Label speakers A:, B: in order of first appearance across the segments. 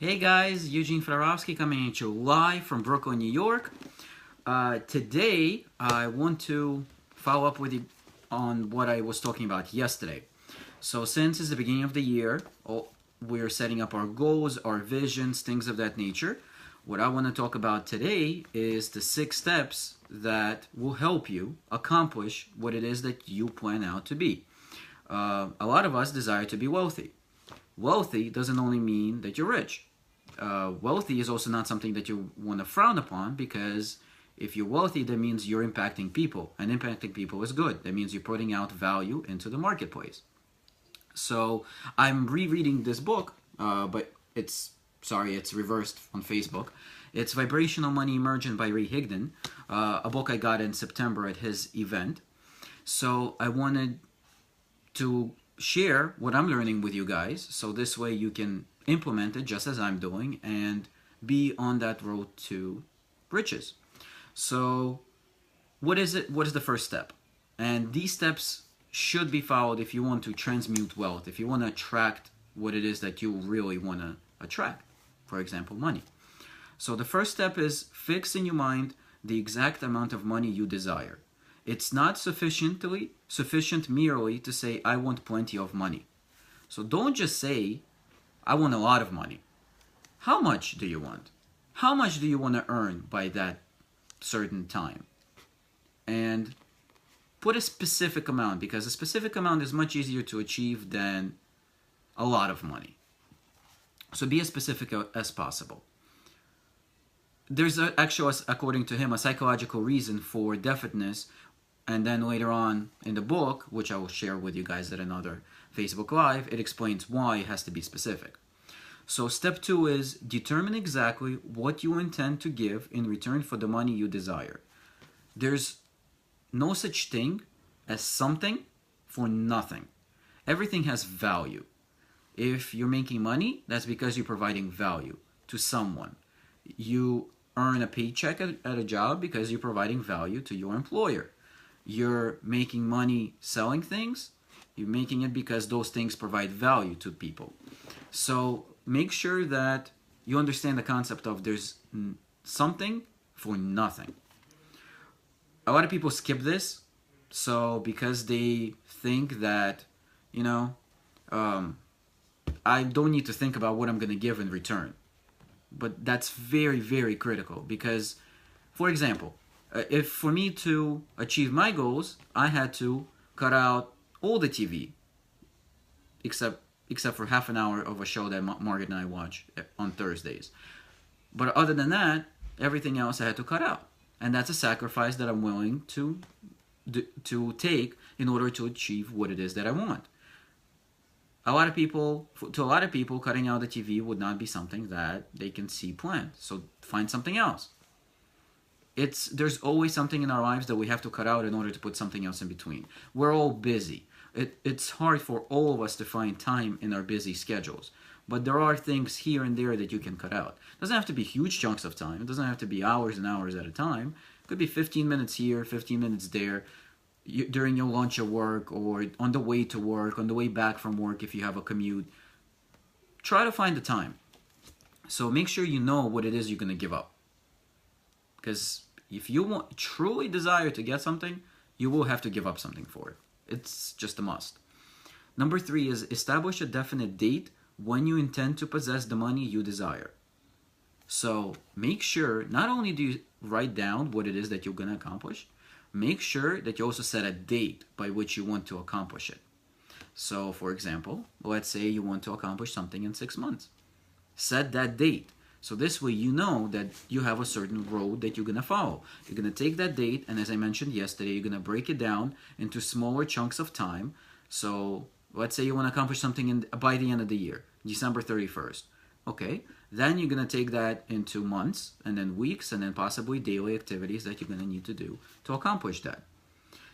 A: Hey guys, Eugene Florovsky coming at you live from Brooklyn, New York. Today, I want to follow up with you on what I was talking about yesterday. So, since it's the beginning of the year, we're setting up our goals, our visions, things of that nature. What I want to talk about today is the 6 steps that will help you accomplish what it is that you plan out to be. A lot of us desire to be wealthy. Wealthy doesn't only mean that you're rich. Wealthy is also not something that you want to frown upon, because if you're wealthy, that means you're impacting people, and impacting people is good. That means you're putting out value into the marketplace. So I'm rereading this book, but it's reversed on Facebook. It's Vibrational Money Emergent by Ray Higdon, a book I got in September at his event. So I wanted to share what I'm learning with you guys, so this way you can implement it just as I'm doing and be on that road to riches. So what is it? What is the first step? And these steps should be followed if you want to transmute wealth, if you want to attract what it is that you really want to attract, for example, money. So the first step is fix in your mind the exact amount of money you desire. It's not sufficient merely to say, I want plenty of money. So don't just say, I want a lot of money. How much do you want? How much do you want to earn by that certain time? And put a specific amount, because a specific amount is much easier to achieve than a lot of money. So be as specific as possible. There's actually, according to him, a psychological reason for definiteness. And then later on in the book, which I will share with you guys at another Facebook Live, it explains why it has to be specific. So step 2 is determine exactly what you intend to give in return for the money you desire. There's no such thing as something for nothing. Everything has value. If you're making money, that's because you're providing value to someone. You earn a paycheck at a job because you're providing value to your employer. You're making money selling things, you're making it because those things provide value to people. So make sure that you understand the concept of there's something for nothing. A lot of people skip this, so because they think that, I don't need to think about what I'm going to give in return. But that's very, very critical, because, for example, if for me to achieve my goals, I had to cut out all the TV, except for half an hour of a show that Margaret and I watch on Thursdays. But other than that, everything else I had to cut out, and that's a sacrifice that I'm willing to take in order to achieve what it is that I want. To a lot of people, cutting out the TV would not be something that they can see planned. So find something else. There's always something in our lives that we have to cut out in order to put something else in between. We're all busy. It's hard for all of us to find time in our busy schedules. But there are things here and there that you can cut out. It doesn't have to be huge chunks of time. It doesn't have to be hours and hours at a time. It could be 15 minutes here, 15 minutes there, during your lunch at work, or on the way to work, on the way back from work if you have a commute. Try to find the time. So make sure you know what it is you're going to give up. Because if you truly desire to get something, you will have to give up something for it. It's just a must. Number 3 is establish a definite date when you intend to possess the money you desire. So make sure not only do you write down what it is that you're going to accomplish, make sure that you also set a date by which you want to accomplish it. So, for example, let's say you want to accomplish something in 6 months. Set that date. So this way you know that you have a certain road that you're going to follow. You're going to take that date, and as I mentioned yesterday, you're going to break it down into smaller chunks of time. So let's say you want to accomplish something by the end of the year, December 31st. Okay, then you're going to take that into months, and then weeks, and then possibly daily activities that you're going to need to do to accomplish that.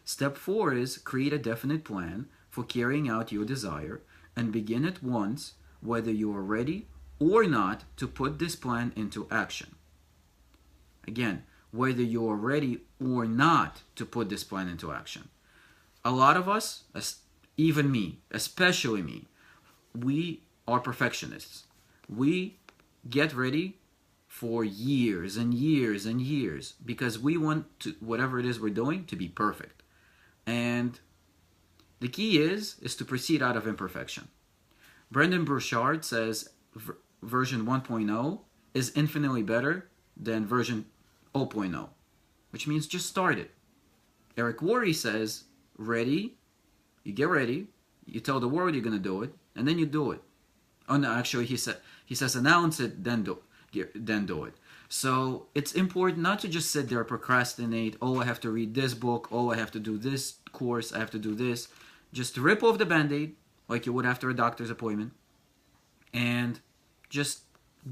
A: Step 4 is create a definite plan for carrying out your desire, and begin at once, whether you are ready or not to put this plan into action. Again, whether you are ready or not to put this plan into action. A lot of us, even me, especially me, we are perfectionists. We get ready for years and years and years, because we want to, whatever it is we're doing, to be perfect. And the key is to proceed out of imperfection. Brendan Burchard says version 1.0 is infinitely better than version 0.0, which means just start it. Eric Worre says, ready, you get ready, you tell the world you're going to do it, and then you do it. Oh no, actually he says announce it, then do it. So it's important not to just sit there, procrastinate, oh, I have to read this book, oh, I have to do this course, I have to do this. Just rip off the Band-Aid like you would after a doctor's appointment, and just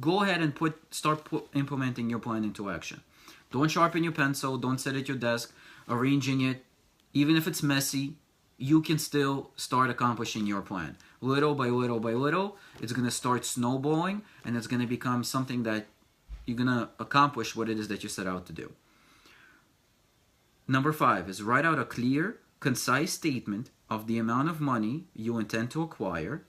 A: go ahead and start implementing your plan into action. Don't sharpen your pencil, don't sit at your desk arranging it. Even if it's messy, you can still start accomplishing your plan. Little by little by little, it's going to start snowballing, and it's going to become something that you're going to accomplish what it is that you set out to do. Number 5 is write out a clear, concise statement of the amount of money you intend to acquire.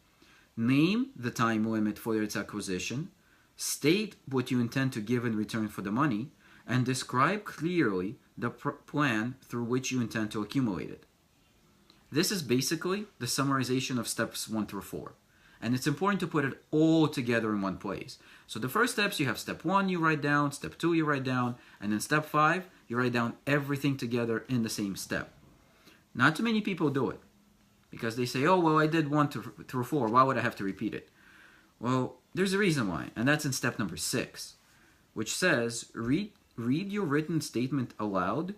A: Name the time limit for its acquisition. State what you intend to give in return for the money, and describe clearly the plan through which you intend to accumulate it. This is basically the summarization of steps 1 through 4. And it's important to put it all together in one place. So the first steps, you have step 1 you write down, step 2 you write down, and then step 5 you write down everything together in the same step. Not too many people do it, because they say, oh, well, I did 1 through 4, why would I have to repeat it? Well, there's a reason why, and that's in step number 6, which says, read your written statement aloud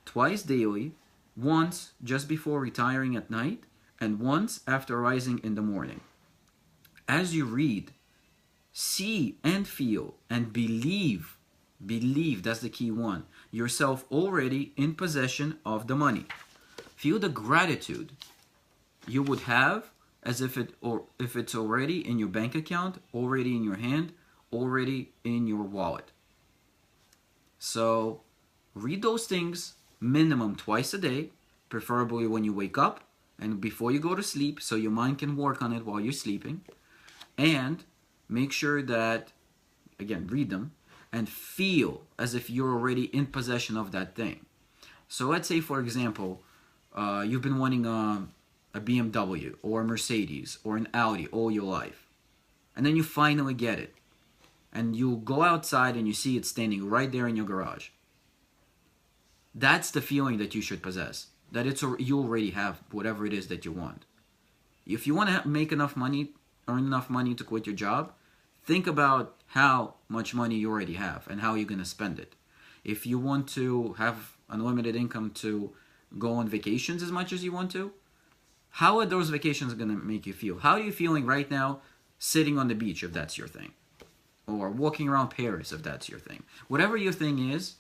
A: twice daily, once just before retiring at night, and once after rising in the morning. As you read, see and feel and believe, that's the key one, yourself already in possession of the money. Feel the gratitude you would have as if it's already in your bank account, already in your hand, already in your wallet. So read those things minimum twice a day, preferably when you wake up and before you go to sleep, so your mind can work on it while you're sleeping. And make sure that, again, read them and feel as if you're already in possession of that thing. So let's say, for example, you've been wanting a BMW or a Mercedes or an Audi all your life, and then you finally get it, and you go outside and you see it standing right there in your garage. That's the feeling that you should possess, that you already have whatever it is that you want. If you want to make enough money, earn enough money to quit your job, think about how much money you already have and how you're going to spend it. If you want to have unlimited income to go on vacations as much as you want to, how are those vacations going to make you feel? How are you feeling right now sitting on the beach, if that's your thing? Or walking around Paris, if that's your thing? Whatever your thing is,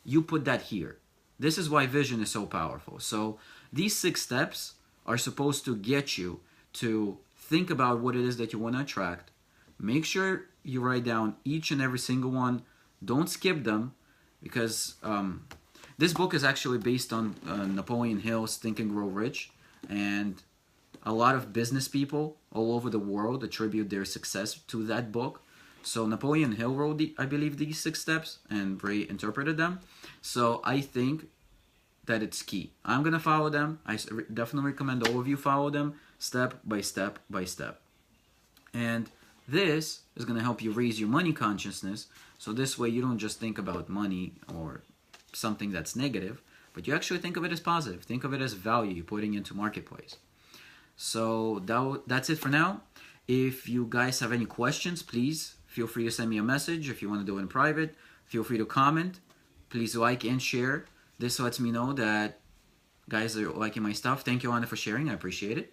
A: you put that here. This is why vision is so powerful. So these 6 steps are supposed to get you to think about what it is that you want to attract. Make sure you write down each and every single one. Don't skip them, because this book is actually based on Napoleon Hill's Think and Grow Rich, and a lot of business people all over the world attribute their success to that book. So Napoleon Hill wrote, I believe, these 6 steps, and Ray interpreted them. So I think that it's key. I'm going to follow them. I definitely recommend all of you follow them step by step by step. And this is going to help you raise your money consciousness. So this way you don't just think about money or something that's negative, but you actually think of it as positive. Think of it as value you're putting into marketplace. So that's it for now. If you guys have any questions, please feel free to send me a message. If you want to do it in private, feel free to comment. Please like and share. This lets me know that guys are liking my stuff. Thank you, Anna, for sharing. I appreciate it.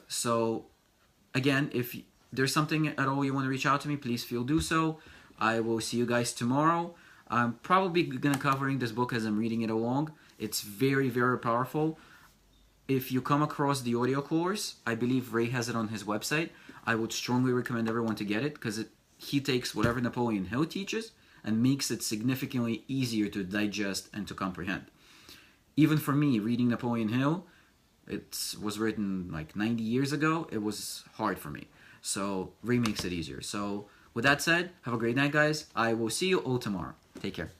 A: So again, if there's something at all you want to reach out to me, please do so. I will see you guys tomorrow. I'm probably going to covering this book as I'm reading it along. It's very, very powerful. If you come across the audio course, I believe Ray has it on his website. I would strongly recommend everyone to get it, because he takes whatever Napoleon Hill teaches and makes it significantly easier to digest and to comprehend. Even for me, reading Napoleon Hill, it was written like 90 years ago. It was hard for me. So Ray makes it easier. So With that said, have a great night, guys. I will see you all tomorrow. Take care.